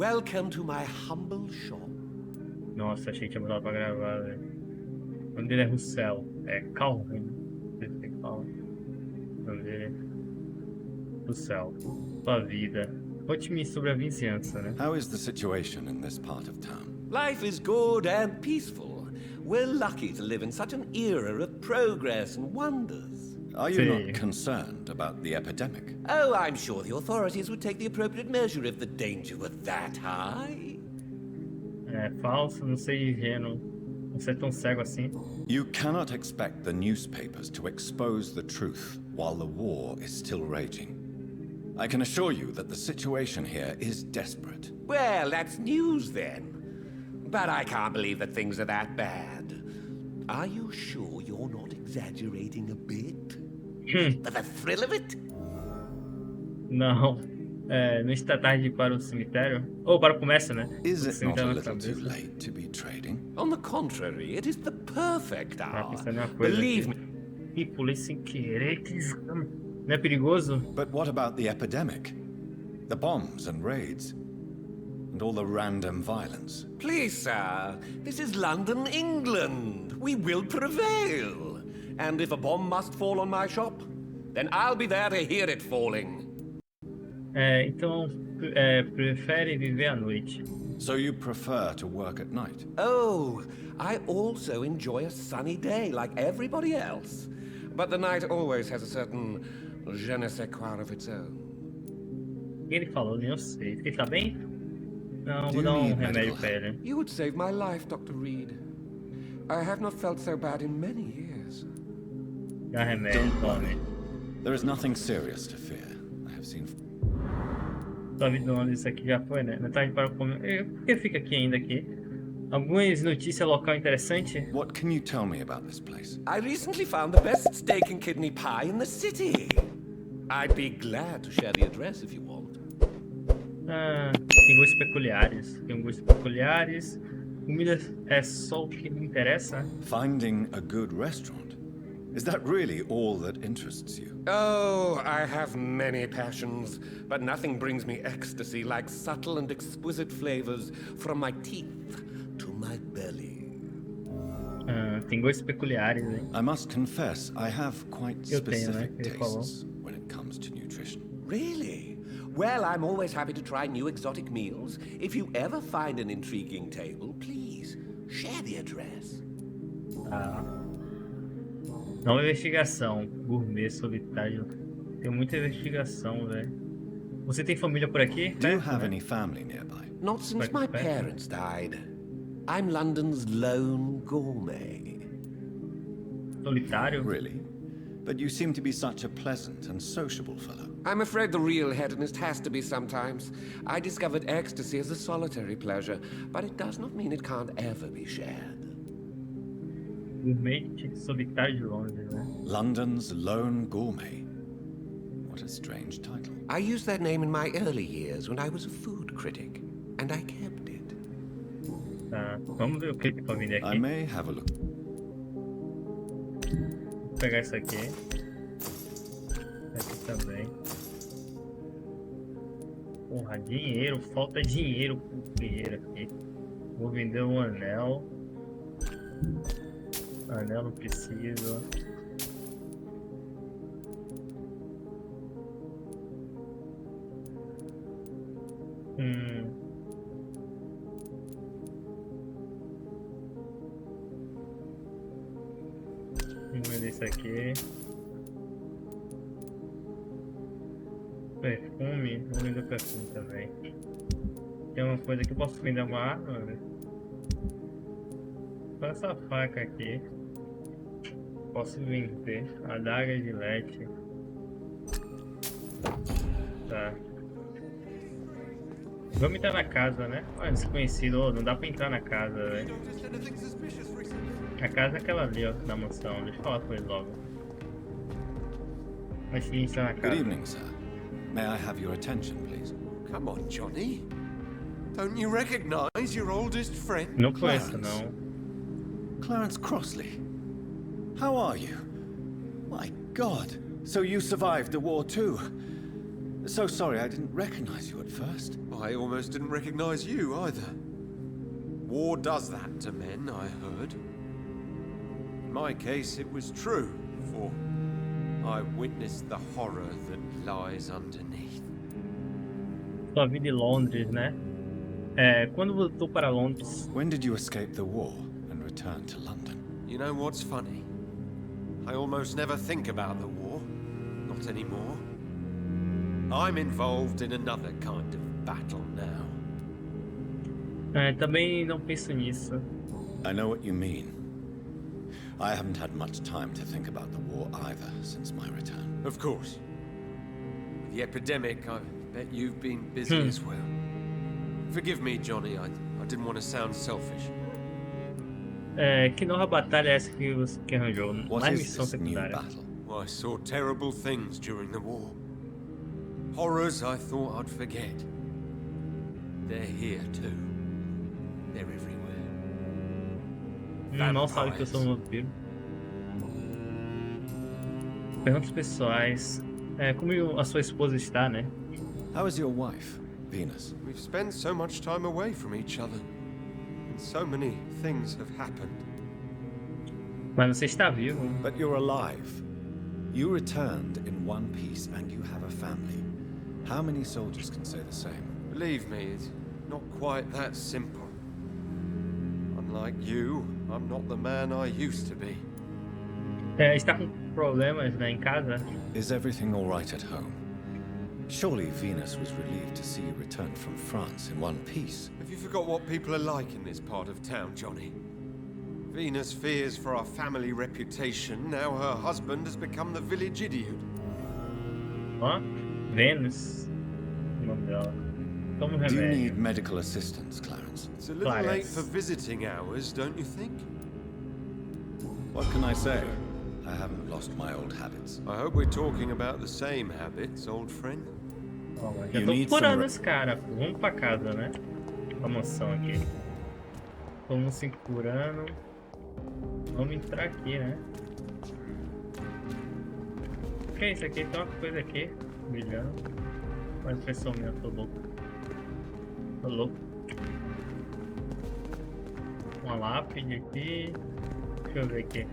Welcome to my humble shop. Nossa, achei que tinha mudado pra gravar, velho. O nome dele é Russell. É Calvin. Não sei se fala. O nome dele é Russell. Sua vida. Conte-me sobre a vizinhança, né? How is the situation in this part of town? Life is good and peaceful. We're lucky to live in such an era of progress and wonders. Are you not concerned about the epidemic? Oh, I'm sure the authorities would take the appropriate measure if the danger were that high. É falso, não sei ingênuo. Não ser tão cego assim. You cannot expect the newspapers to expose the truth while the war is still raging. I can assure you that the situation here is desperate. Well, that's news then. But I can't believe that things are that bad. Are you sure you're not exaggerating a bit? For the thrill of it? Não. É, não está tarde para o cemitério? Ou para o comércio, né? Is it not a little too late to be trading? On the contrary, it is the perfect hour. Believe me. Ih, pulei sem querer. Que desgrama. Não é perigoso? But what about the epidemic? The bombs and raids? And all the random violence? Please, sir. This is London, England. We will prevail. And if a bomb must fall on my shop, then I'll be there to hear it falling. Então, prefere viver à noite. So you prefer to work at night? Oh, I also enjoy a sunny day like everybody else. But the night always has a certain je ne sais quoi of its own. O que ele falou, nem eu sei. Ele tá bem? Não, vou dar um remédio pra ele. You would save my life, Dr. Reid. I have not felt so bad in many years. Dá remédio, tome. There is nothing serious to fear. I have seen... Sua vida no Londres, isso aqui já foi, né? Não tarde para comer. Por que fica aqui ainda aqui? Algumas notícias local interessante? What can you tell me about this place? I recently found the best steak and kidney pie in the city. I'd be glad to share the address if you want. Tem gostos peculiares. Tem gostos peculiares. Comida é só o que me interessa. Finding a good restaurant. Is that really all that interests you? Oh, I have many passions, but nothing brings me ecstasy like subtle and exquisite flavors from my teeth to my belly. Tem gostos peculiares, hein? I must confess, I have quite specific tastes when it comes to nutrition. Really? Well, I'm always happy to try new exotic meals. If you ever find an intriguing table, please share the address. Nova investigação. Gourmet solitário. Tem muita investigação, velho. Você tem família por aqui? Do you have any family nearby? Not since my parents died. I'm London's lone gourmet. Solitário? Really? But you seem to be such a pleasant and sociable fellow. I'm afraid the real hedonist has to be sometimes. I discovered ecstasy as a solitary pleasure, but it does not mean it can't ever be shared. Gourmet solitário de Londres, né? London's lone gourmet. What a strange title. I used that name in my early years when I was a food critic, and I kept it. Tá, vamos ver o que tem pra vender aqui. I may have a look. Vou pegar isso aqui. Aqui também. Porra, dinheiro. Falta dinheiro pro dinheiro aqui. Vou vender um anel. Anel não preciso. Vamos vender isso aqui. Perfume. Vou vender perfume também. Tem uma coisa que eu posso vender uma arma, né? Só essa faca aqui. Posso vender. Adaga de Lute. Tá. Vamos entrar na casa, né? Olha, desconhecido. Não dá pra entrar na casa, velho. A casa é aquela ali, ó, da mansão. Deixa eu falar com ele logo. Mas sim, está na casa. Good evening, sir. May I have your attention, please? Come on, Johnny. Don't you recognize your oldest friend? Não conheço, não. Clarence Crossley. How are you? My God, so you survived the war too. So sorry I didn't recognize you at first. I almost didn't recognize you either. War does that to men, I heard. In my case, it was true, for I witnessed the horror that lies underneath. Sua vida em Londres, né? Quando voltou para Londres? When did you escape the war and return to London? You know what's funny? I almost never think about the war. Not anymore. I'm involved in another kind of battle now. Também não penso nisso. I know what you mean. I haven't had much time to think about the war either since my return. Of course. With the epidemic, I bet you've been busy as well. Forgive me, Johnny, I didn't want to sound selfish. Que nova batalha é essa que você arranjou? What Mais is missão this new secundária. battle? I saw terrible things during the war. Horrors I thought I'd forget. They're here too. They're everywhere. Não sabe que eu sou um vampiro. Perguntas pessoais. Como a sua esposa está, né? How is your wife, Venus? We've spent so much time away from each other. And so many things have happened. Mas você está vivo. But you're alive. You returned in one piece and you have a family. How many soldiers can say the same? Believe me, it's not quite that simple. Unlike you, I'm not the man I used to be. Está com problemas, né, em casa? Is everything all right at home? Surely Venus was relieved to see you return from France in one piece. Have you forgot what people are like in this part of town, Johnny? Venus fears for our family reputation. Now her husband has become the village idiot. Ó, Vênus. O nome dela. Toma um Do you remédio. need medical assistance, Clarence? It's a little late Clarence. for visiting hours, don't you think? What can I say? I haven't lost my old habits. I hope we're talking about the same habits, old friend. Ó, já You tô need curando some- esse cara. Pô. Vamos pra casa, né? Pra mansão aqui. Vamos se curando. Vamos entrar aqui, né? O que é isso aqui? Tem uma coisa aqui brilhando. Uma impressão minha, tô louco. Tô louco. Uma lápide aqui. Deixa eu ver aqui.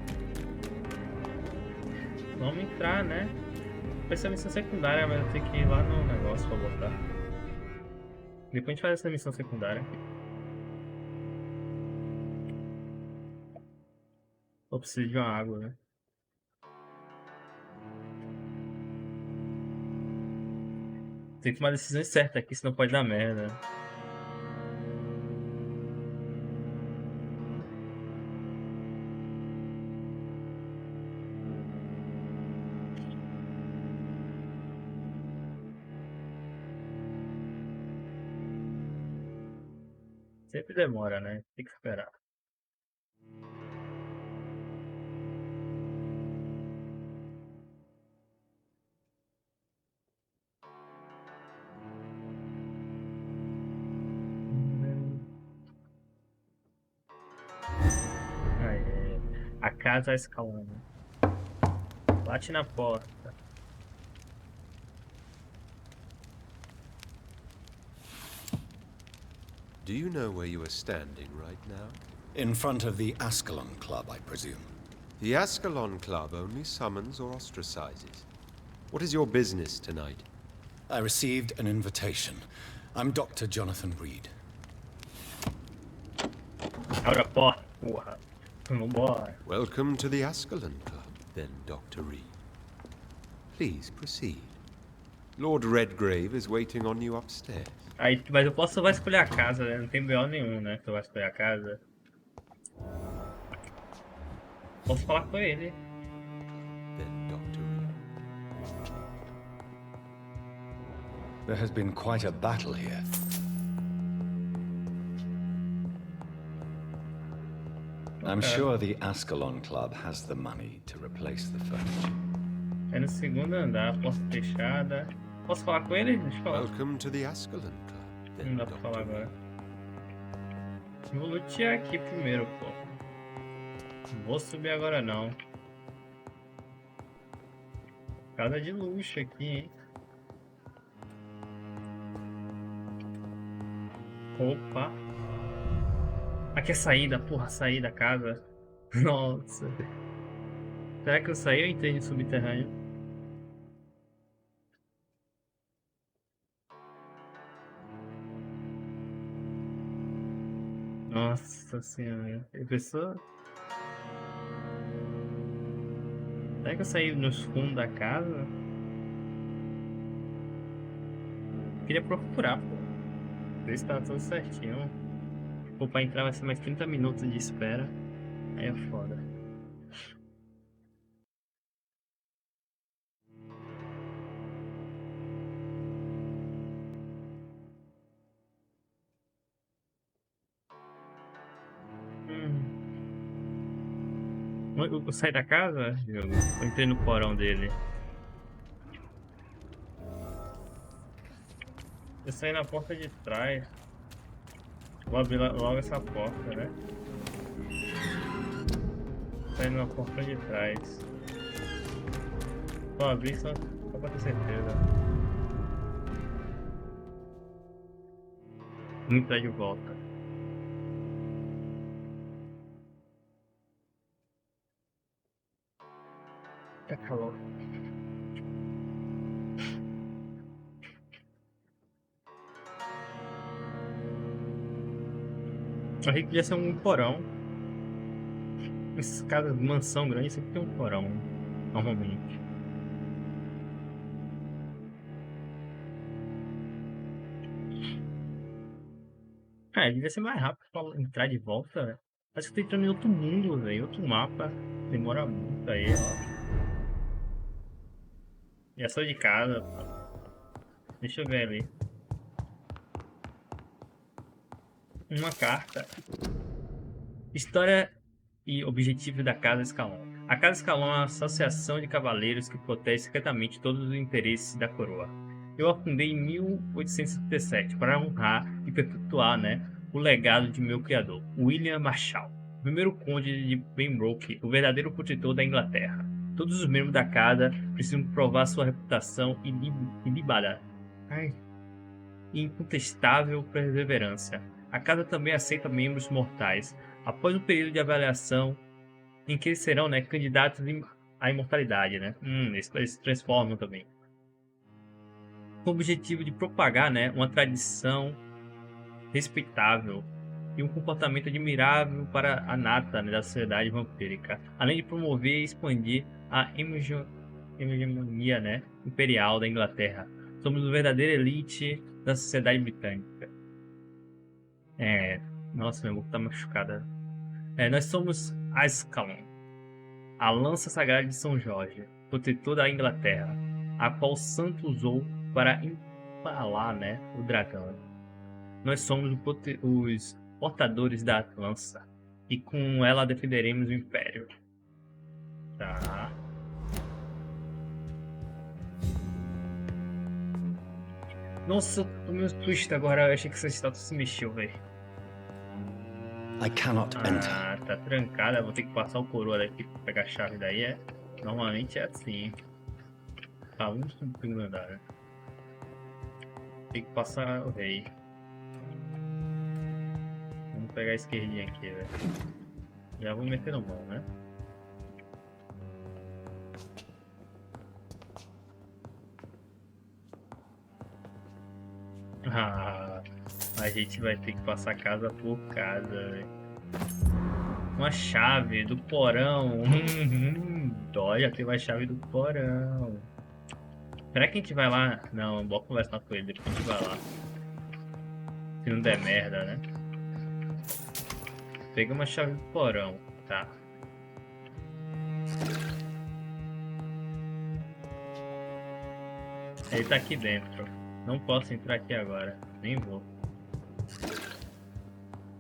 Vamos entrar, né? Vai ser a missão secundária, mas eu tenho que ir lá no negócio pra botar. Depois a gente faz essa missão secundária. Eu preciso de uma água, né? Tem que tomar decisões certas aqui, senão pode dar merda. Sempre demora, né? Tem que esperar. Aí, a casa Ascalon. Bate na porta. Do you know where you are standing right now? In front of the Ascalon Club, I presume. The Ascalon Club only summons or ostracizes. What is your business tonight? I received an invitation. I'm Dr. Jonathan Reid. Abre a porta, porra. Vambora. Welcome to the Ascalon Club, then, Dr. Reid. Please proceed. Lord Redgrave is waiting on you upstairs. Aí, mas eu posso só escolher a casa, né? Não tem BO nenhum, né? Que eu vou escolher a casa. Posso falar com ele. Then, Dr. Reid. There has been quite a battle here. I'm sure the Ascalon Club has the money to replace the furniture. É no segundo andar, porta fechada. Posso falar com ele? Deixa eu falar. Welcome to the Ascalon Club, Não then, dá pra falar Dr. Reid. agora. Vou lutear aqui primeiro, pô. Não vou subir agora não. Casa de luxo aqui, hein? Opa. Aqui é a saída, porra, a saída da casa. Nossa. Será que eu saí ou entrei no subterrâneo? Nossa senhora. A pessoa... Será que eu saí nos fundos da casa? Queria procurar, pô. Ver se tá tudo certinho. Pô, pra entrar vai ser mais 30 minutos de espera. Aí é foda. Eu saí da casa, eu entrei no porão dele. Eu saí na porta de trás. Vou abrir logo essa porta, né? Saí na porta de trás. Vou abrir só pra ter certeza. Vamos entrar de volta. Tá calor. Eu achei que podia ser um porão. Essas casas de mansão grande sempre tem um porão, normalmente. Devia ser mais rápido pra entrar de volta, né? Parece que eu tô entrando em outro mundo, velho. Outro mapa. Demora muito aí, ó. Já sou de casa, pô. Deixa eu ver ali. Uma carta. História e objetivo da Casa Ascalon. A Casa Ascalon é uma associação de cavaleiros que protege secretamente todos os interesses da coroa. Eu a fundei em 1877 para honrar e perpetuar, né, o legado de meu criador, William Marshall, o primeiro conde de Pembroke, o verdadeiro protetor da Inglaterra. Todos os membros da casa precisam provar sua reputação ilibada e incontestável perseverança. A casa também aceita membros mortais, após um período de avaliação em que eles serão, né, candidatos à imortalidade, né? Eles se transformam também. Com o objetivo de propagar, né, uma tradição respeitável e um comportamento admirável para a nata, né, da sociedade vampírica, além de promover e expandir a hegemonia, né, imperial da Inglaterra. Somos uma verdadeira elite da sociedade britânica. Nossa, meu boca tá machucada. Nós somos Ascalon, a lança sagrada de São Jorge, protetor da Inglaterra, a qual o santo usou para empalar, né, o dragão. Nós somos os portadores da lança, e com ela defenderemos o Império. Tá. Nossa, o meu twist agora, eu achei que essa estátua se mexeu, velho. I cannot enter. Tá trancada, vou ter que passar o coroa daqui pra pegar a chave daí, Normalmente é assim. Vamos pro primeiro andar, né? Tem que passar o rei. Vamos pegar a esquerdinha aqui, velho. Já vou meter no mão, né? A gente vai ter que passar casa por casa, velho. Uma chave do porão. Olha, tem uma chave do porão. Será que a gente vai lá? Não, vou conversar com ele, depois a gente vai lá. Se não der merda, né? Pega uma chave do porão, tá? Ele tá aqui dentro. Não posso entrar aqui agora. Nem vou.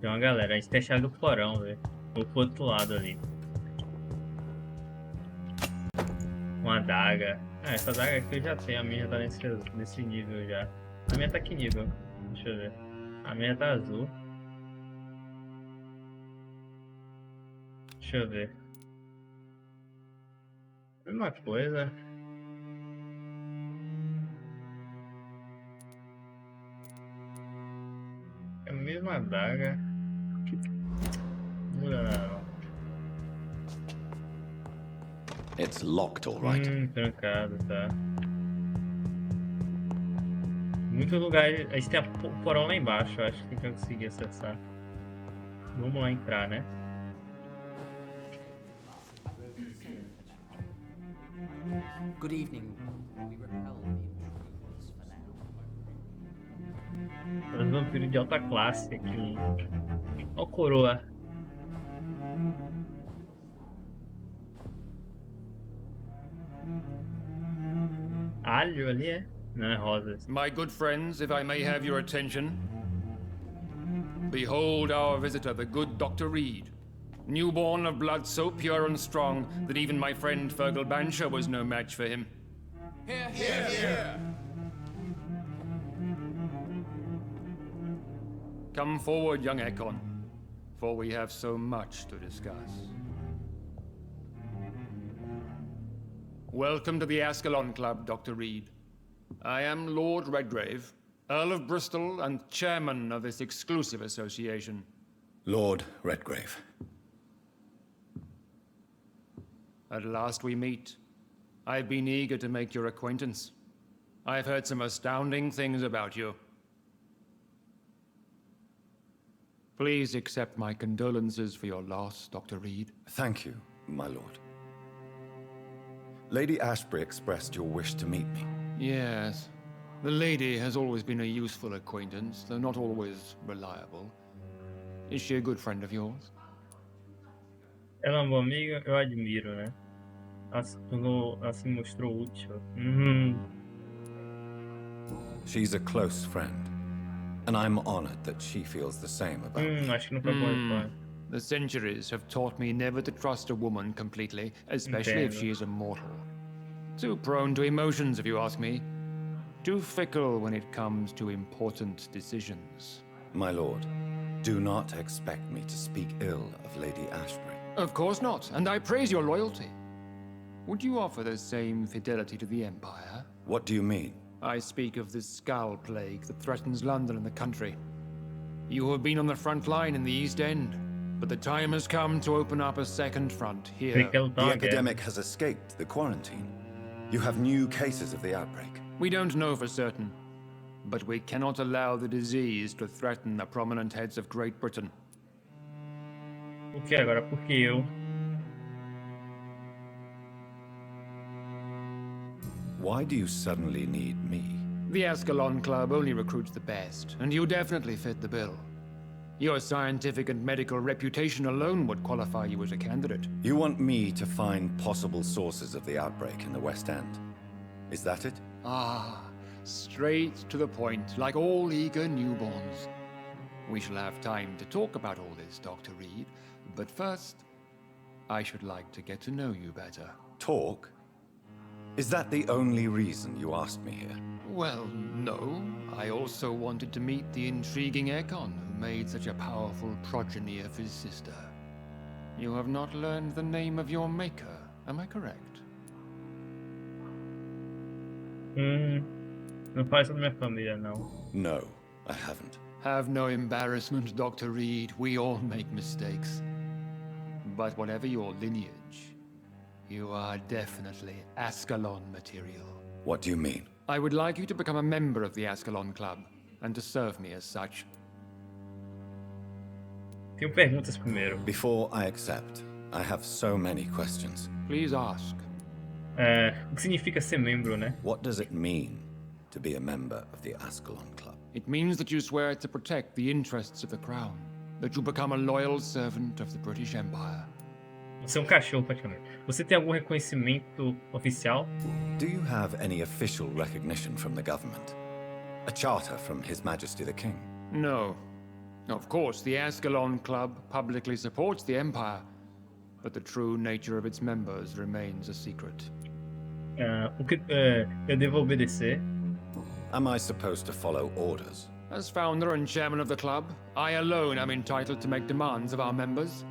Tem uma galera. A gente tem a chave do porão, velho. Vou pro outro lado ali. Uma adaga. Essa adaga aqui eu já tenho. A minha já tá nesse nível já. A minha tá que nível? Deixa eu ver. A minha tá azul. Deixa eu ver. Mesma coisa. É mesma adaga. Não muda nada, não. It's locked, all right. Trancado, tá. Muitos lugares. A gente tem o porão lá embaixo, eu acho que a gente vai conseguir acessar. Vamos lá entrar, né? Good evening. We repel the intruders for now. Os vampiros de alta classe aqui. Ó, coroa. Alho ali, é? Não, é rosas. My good friends, if I may have your attention. Behold our visitor, the good Dr. Reid. Newborn of blood so pure and strong that even my friend Fergal Bansher was no match for him. Here, here, here! Come forward, young Ekon, for we have so much to discuss. Welcome to the Ascalon Club, Dr. Reid. I am Lord Redgrave, Earl of Bristol and chairman of this exclusive association. Lord Redgrave. At last we meet. I've been eager to make your acquaintance. I've heard some astounding things about you. Please accept my condolences for your loss, Dr. Reid. Thank you, my lord. Lady Ashbury expressed your wish to meet me. Yes. The lady has always been a useful acquaintance, though not always reliable. Is she a good friend of yours? Ela é uma boa amiga, eu admiro, né? Ela se mostrou útil. She's a close friend, and I'm honored that she feels the same about me. Acho que não foi bom. The centuries have taught me never to trust a woman completely, especially if she is a mortal. Too prone to emotions, if you ask me. Too fickle when it comes to important decisions. My lord, do not expect me to speak ill of Lady Ashbury. Of course not, and I praise your loyalty. Would you offer the same fidelity to the Empire? What do you mean? I speak of the Skull Plague that threatens London and the country. You have been on the front line in the East End, but the time has come to open up a second front here. The epidemic has escaped the quarantine. You have new cases of the outbreak. We don't know for certain, but we cannot allow the disease to threaten the prominent heads of Great Britain. O que agora? Por que eu? Why do you suddenly need me? The Ascalon Club only recruits the best, and you definitely fit the bill. Your scientific and medical reputation alone would qualify you as a candidate. You want me to find possible sources of the outbreak in the West End. Is that it? Ah, straight to the point, like all eager newborns. We shall have time to talk about all this, Dr. Reid, but first, I should like to get to know you better. Talk? Is that the only reason you asked me here? Well, no. I also wanted to meet the intriguing Ekon who made such a powerful progeny of his sister. You have not learned the name of your maker, am I correct? Não faz da minha família, não. No, I haven't. Have no embarrassment, Dr. Reid. We all make mistakes. But whatever your lineage, you are definitely Ascalon material. What do you mean? I would like you to become a member of the Ascalon Club, and to serve me as such. Tenho perguntas primeiro. Before I accept, I have so many questions. Please ask. O que significa ser membro, né? What does it mean to be a member of the Ascalon Club? It means that you swear to protect the interests of the Crown, that you become a loyal servant of the British Empire. Você é um cachorro, praticamente. Você tem algum reconhecimento oficial? Do you have any official recognition from the government? A charter from His Majesty the King? No. Of course, the Ascalon Club publicly supports the Empire, but the true nature of its members remains a secret. O que eu devo obedecer? Am I supposed to follow orders? As founder and chairman of the club, I alone am entitled to make demands of our members.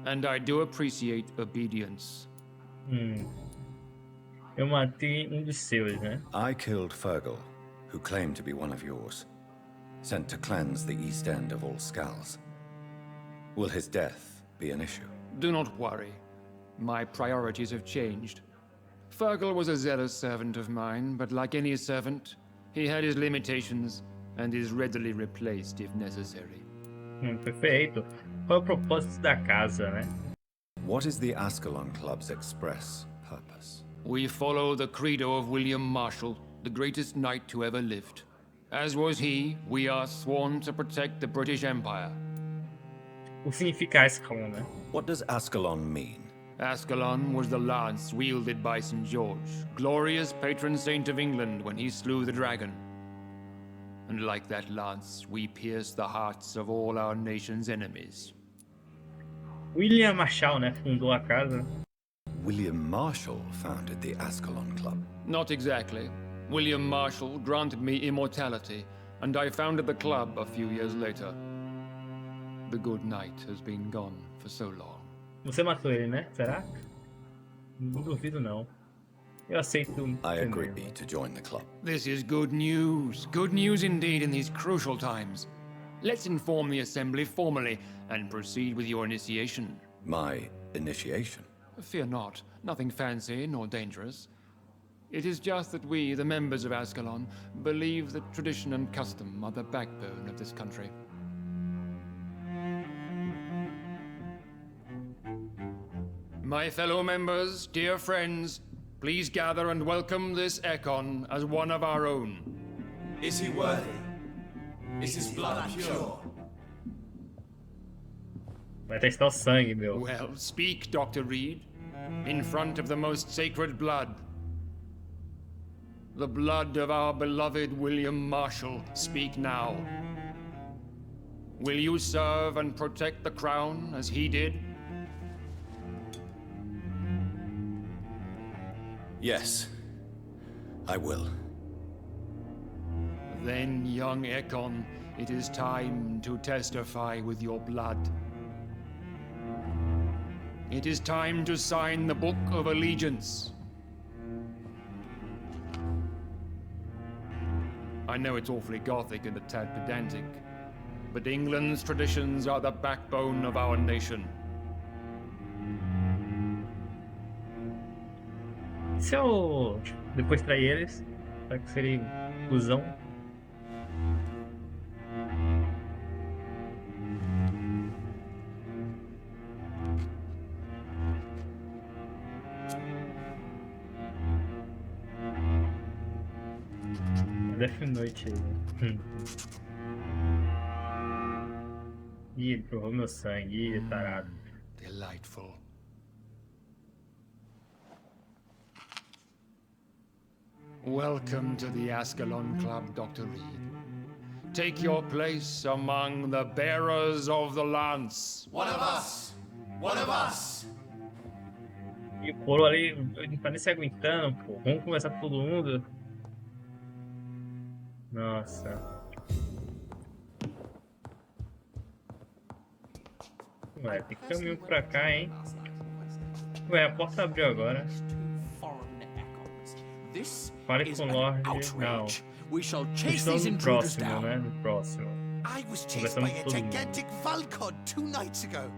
And I do appreciate obedience. Eu matei dos seus, né? I killed Fergal, who claimed to be one of yours. sent to cleanse the East End of all Skulls. Will his death be an issue? Do not worry. My priorities have changed. Fergal was a zealous servant of mine, but like any servant, he had his limitations and is readily replaced if necessary. Perfeito. Qual é o propósito da casa, né? What is the Ascalon Club's express purpose? We follow the credo of William Marshall, the greatest knight who ever lived. As was he, we are sworn to protect the British Empire. O que significa Ascalon, né? What does Ascalon mean? Ascalon was the lance wielded by St. George, glorious patron saint of England when he slew the dragon. And like that lance, we pierce the hearts of all our nation's enemies. William Marshall, né? Fundou a casa. William Marshall founded the Ascalon Club. Not exactly. William Marshall granted me immortality, and I founded the club a few years later. The good knight has been gone for so long. Você matou ele, né? Será? Não duvido, não. Eu aceito. I agree to join the club. This is good news. Good news indeed in these crucial times. Let's inform the Assembly formally and proceed with your initiation. My initiation? Fear not. Nothing fancy nor dangerous. It is just that we, the members of Ascalon, believe that tradition and custom are the backbone of this country. My fellow members, dear friends, please gather and welcome this Ekon as one of our own. Is he worthy? Is his blood pure? Vai testar o sangue, meu. Well, speak, Dr. Reid, in front of the most sacred blood. The blood of our beloved William Marshall, speak now. Will you serve and protect the crown as he did? Yes, I will. Then, young Ekon, it is time to testify with your blood. It is time to sign the Book of Allegiance. I know it's awfully gothic and a tad pedantic, but England's traditions are the backbone of our nation. Se eu depois trair eles, será que seria cuzão? Death Noite aí. Ih, ele provou meu sangue, ih, tarado. Delightful. Welcome to the Ascalon Club, Dr. Reid. Take your place among the bearers of the lance. One of us! One of us! E o coro ali não tá nem se aguentando, pô. Vamos conversar com todo mundo. Nossa. Ué, tem caminho pra cá, hein? Ué, a porta abriu agora. Fale com o Lorde. Não. Estamos no próximo, né? No próximo. I was chased by a gigantic Valcod 2 nights ago.